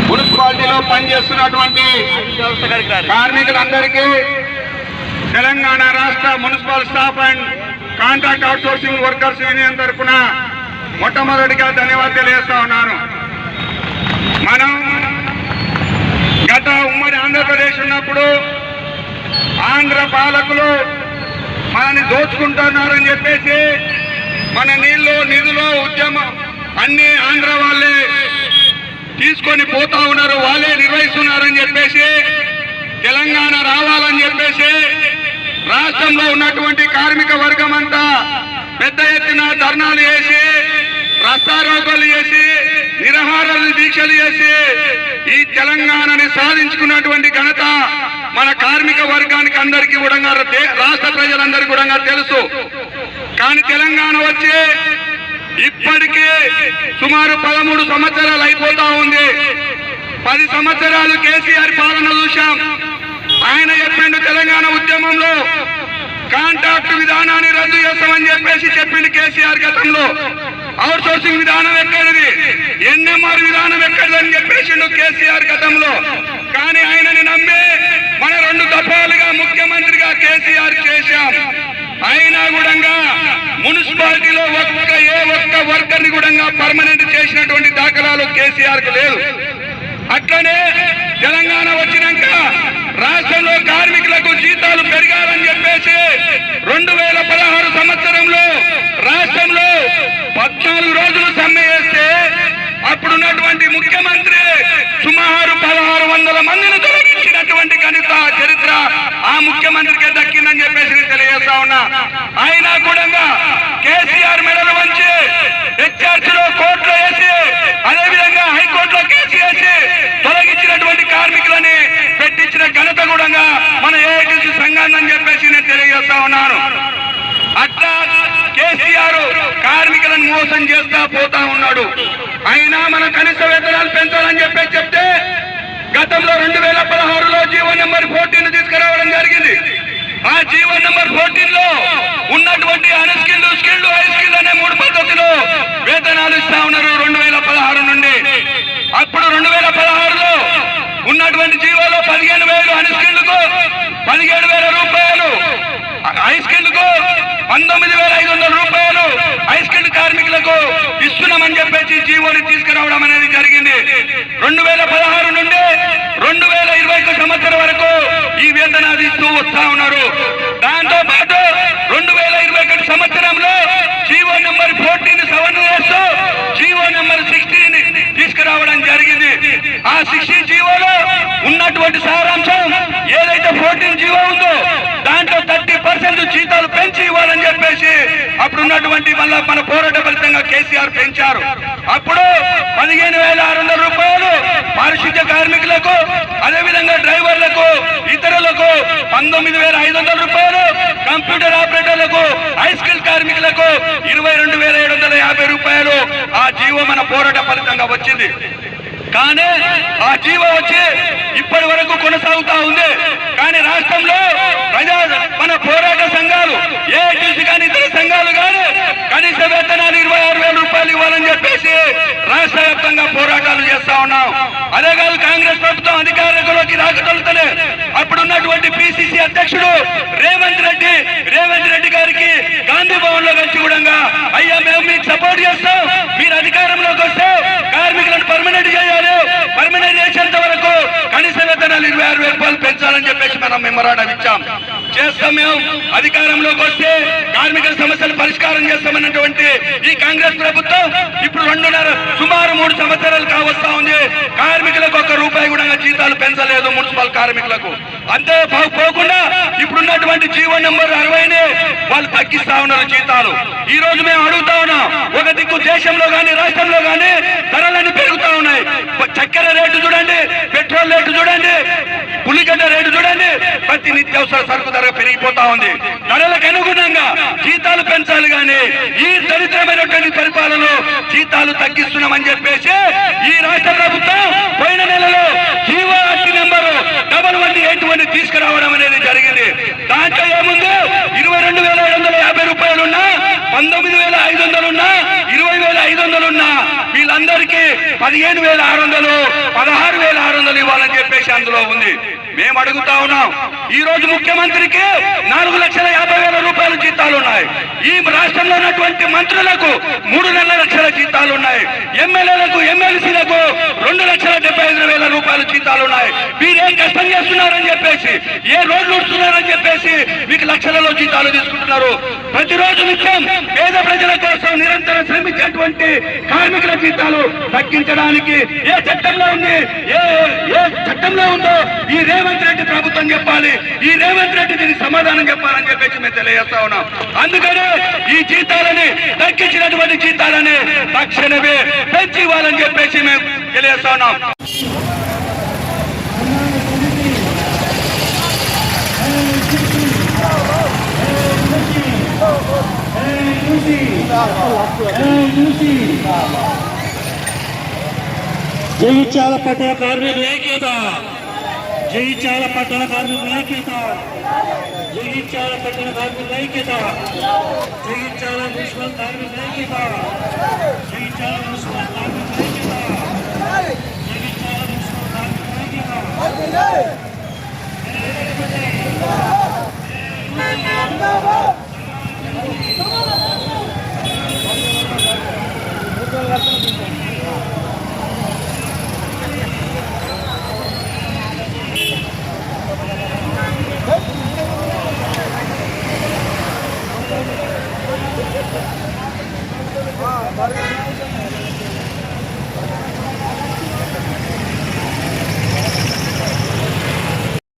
మున్సిపాలిటీలో పనిచేస్తున్నటువంటి కార్మికులందరికీ తెలంగాణ రాష్ట్ర municipal staff and contract outsourcing workers union తరఫున మొట్టమొదటిగా ధన్యవాదాలు తెలియజేస్తా ఉన్నాను. మనం గత ఉమ్మడి ఆంధ్రప్రదేశ్ ఉన్నప్పుడు ఆంధ్ర పాలకులు మనని దోచుకుంటున్నారని చెప్పేసి మన నీళ్లు నిధులు ఉద్యమం అన్ని ఆంధ్ర వాళ్ళే తీసుకొని పోతా ఉన్నారు, వాళ్ళే నిర్వహిస్తున్నారని చెప్పేసి తెలంగాణ రావాలని చెప్పేసి రాష్ట్రంలో ఉన్నటువంటి కార్మిక వర్గం అంతా పెద్ద ఎత్తున ధర్నాలు చేసి రస్తారోకోలు చేసి నిరాహారాలు దీక్షలు చేసి ఈ తెలంగాణని సాధించుకున్నటువంటి ఘనత మన కార్మిక వర్గానికి అందరికీ కూడా రాష్ట్ర ప్రజలందరికీ కూడా తెలుసు. కానీ తెలంగాణ వచ్చి ఇప్పటికే సుమారు 13 సంవత్సరాలు అయిపోతా ఉంది. 10 సంవత్సరాలు కేసీఆర్ పాలన చూశాం. ఆయన చెప్పిండు తెలంగాణ ఉద్యమంలో కాంట్రాక్ట్ విధానాన్ని రద్దు చేస్తామని చెప్పేసి చెప్పిండు కేసీఆర్ గతంలో. అవుట్ సోర్సింగ్ విధానం ఎక్కడిది, ఎన్ఎంఆర్ విధానం ఎక్కడిదని చెప్పేసిండు కేసీఆర్ గతంలో. కానీ ఆయనని నమ్మి మన 2 దఫాలుగా ముఖ్యమంత్రిగా కేసీఆర్ చేశాం. అయినా కూడా మున్సిపాలిటీలో ఏ ఒక్క వర్కర్ ని కూడా పర్మనెంట్ చేసినటువంటి దాఖలాలు కేసీఆర్ కు లేదు. అట్లనే తెలంగాణ వచ్చినాక రాష్ట్రంలో కార్మికులకు జీతాలు పెరగాలని చెప్పేసి 2016 సంవత్సరంలో రాష్ట్రంలో 14 రోజులు సమ్మె చేస్తే అప్పుడున్నటువంటి ముఖ్యమంత్రి సుమారు 1600 మందిని తొలగించినటువంటి ఘనత చరిత్ర ఆ ముఖ్యమంత్రికి దక్కిందని చెప్పేసి తెలియజేస్తా ఉన్నా. అయినా కూడా కేసీఆర్ మెడలు వంచి హెచ్ఆర్సీ లో కోర్టులో వేసి అదేవిధంగా హైకోర్టులో కేసు వేసి తొలగించినటువంటి కార్మికులని పెట్టించిన ఘనత కూడా మన ఏఐటీసీ సంఘాన్ని చెప్పేసి నేను తెలియజేస్తా ఉన్నాను. అట్లా కేసీఆర్ కార్మికులను మోసం చేస్తా పోతా ఉన్నాడు. అయినా మన కనీస వేతనాలు పెంచాలని చెప్పేసి చెప్తే గతంలో 2016లో జీవో నెంబర్ 14 తీసుకురావడం జరిగింది. ఆ జీవో నెంబర్ 14 లో ఉన్నటువంటి అన్‌స్కిల్డ్, స్కిల్డ్, హై స్కిల్డ్ అనే 3 పద్ధతిలో వేతనాలు ఇస్తా ఉన్నారు 2016 నుండి. అప్పుడు 2016లో ఉన్నటువంటి జీవోలో 15,000 అన్‌స్కిల్డ్ కు 17,000 రూపాయలు, హై స్కిల్డ్ కు 19,500 రూపాయలు హై స్కిల్డ్ కార్మికులకు ఇస్తున్నామని చెప్పేసి జీవోని తీసుకురావడం అనేది జరిగింది. 2016 నుండి 2021 సంవత్సరం వరకు ఈ వేతనాలు ఇస్తూ వస్తా ఉన్నారు. దాంతో పాటు 2021 సంవత్సరంలో జీవో నెంబర్ 14 సవరణ చేస్తూ జీవో నెంబర్ 16 తీసుకురావడం జరిగింది. ఆ 16 జీవోలో ఉన్నటువంటి సారాంశం ఏదైతే 14 జీవో ఉందో దాంట్లో 30% జీతాలు పెంచి ఇవ్వాలని చెప్పేసి అప్పుడున్నటువంటి మళ్ళా మన పోరాట ఫలితంగా కేసీఆర్ పెంచారు. అప్పుడు 15,600 రూపాయలు పారిశుద్ధ్య కార్మికులకు, అదేవిధంగా డ్రైవర్లకు, ఇతరులకు 19,500 రూపాయలు, కంప్యూటర్ ఆపరేటర్లకు, హై స్కిల్ కార్మికులకు 22,750 రూపాయలు ఆ జీవో మన పోరాట ఫలితంగా వచ్చింది. కానీ ఆ జీవో వచ్చి ఇప్పటి వరకు కొనసాగుతా ఉంది. కానీ రాష్ట్రంలో మన పోరాట సంఘాలు ఏఐటీసీ కానీ ఇతర సంఘాలు కానీ కనీస వేతనాలు 26,000 రూపాయలు ఇవ్వాలని చెప్పేసి రాష్ట్ర వ్యాప్తంగా పోరాటాలు చేస్తా ఉన్నాం. అదే కాదు, కాంగ్రెస్ ప్రభుత్వం అధికారంలోకి రాకతోలుతనే అప్పుడున్నటువంటి పిసిసి అధ్యక్షుడు రేవంత్ రెడ్డి గారికి గాంధీ భవన్ లో కలిసి కూడా అయ్యా మేము మీకు సపోర్ట్ చేస్తాం, మీరు అధికారంలోకి వస్తే కార్మికులను పర్మనెంట్ చేయాలి, పర్మనెంట్ చేసేంత వరకు కనీస వేతనాలు 26,000 రూపాయలు పెంచాలని చెప్పేసి మనం మెమరాండం ఇచ్చాం. చేస్తాం, మేము అధికారంలోకి వస్తే కార్మికుల సమస్యలు పరిష్కారం చేస్తామన్నటువంటి ఈ కాంగ్రెస్ ప్రభుత్వం ఇప్పుడు సుమారు 3 సంవత్సరాలు కావస్తా ఉంది. కార్మికులకు 1 రూపాయి కూడా జీతాలు పెంచలేదు మున్సిపల్ కార్మికులకు. అంతే పోకుండా ఇప్పుడున్నటువంటి జీవో నెంబర్ 60 వాళ్ళు తగ్గిస్తా ఉన్నారు జీతాలు. ఈ రోజు మేము అడుగుతా ఉన్నాం, ఒక దిక్కు దేశంలో కానీ రాష్ట్రంలో కానీ ధరలన్నీ పెరుగుతా ఉన్నాయి. చక్కెర రేటు చూడండి, పెట్రోల్ రేటు చూడండి, ఉల్లిగడ్డ రేటు చూడండి, ప్రతి నిత్యావసర సరుకు ధర పెరిగిపోతా ఉంది. ధరలకు అనుగుణంగా జీతాలు పెంచాలి కానీ ఈ దరిద్రమైనటువంటి పరిపాలనలో జీతాలు తగ్గిస్తున్నామని చెప్పేసి ఈ రాష్ట్ర ప్రభుత్వం పోయిన నెలలో జీవో నెంబరు 1181 తీసుకురావడం అనేది జరిగింది. దాంట్లో ఏముంది, 22,750 రూపాయలున్నా 19,500 ఉన్నా 20,500 ఉన్నా వీళ్ళందరికీ 15,600 16,600 ఇవ్వాలని చెప్పేసి అందులో ఉంది. మేము అడుగుతా ఉన్నాం, ఈ రోజు ముఖ్యమంత్రికి 4,50,000 రూపాయల జీతాలు ఉన్నాయి. ఈ రాష్ట్రంలో ఉన్నటువంటి మంత్రులకు 3 లక్షల జీతాలు ఉన్నాయి. ఎమ్మెల్యేలకు ఎమ్మెల్సీలకు 2,75,000 రూపాయల జీతాలు ఉన్నాయి. వీరే కష్టం చేస్తున్నారని చెప్పేసి, ఏ రోడ్లు ఉడుతున్నారని చెప్పేసి మీకు లక్షలలో జీతాలు తీసుకుంటున్నారు. ప్రతిరోజు నిత్యం పేద ప్రజల కోసం నిరంతరం శ్రమించేటువంటి కార్మికుల జీతాలు తగ్గించడానికి ఏ చట్టంలో ఉంది, ఏ చట్టంలో ఉందో ఈ రేవంత్ రెడ్డి ప్రభుత్వం చెప్పాలి. ఈ రేవంత్ రెడ్డి దీనికి సమాధానం చెప్పాలని చెప్పేసి మేము తెలియజేస్తా ఉన్నాం. అందుకనే ఈ జీతాలని తగ్గించినటువంటి జీతాలని తక్షణమే పెంచి ఇవ్వాలని చెప్పేసి మేము తెలియజేస్తా ఉన్నాం. జగిత్యాల పట్టణ కార్మికుల ఐక్యత, జగిత్యాల పట్టణ కార్మికుల ఐక్యత, జగిత్యాల పట్టణ కార్మికుల ఐక్యత, జగిత్యాల మున్సిపల్ కార్మికుల ఐక్యత, జగిత్యాల మున్సిపల్ కార్మికుల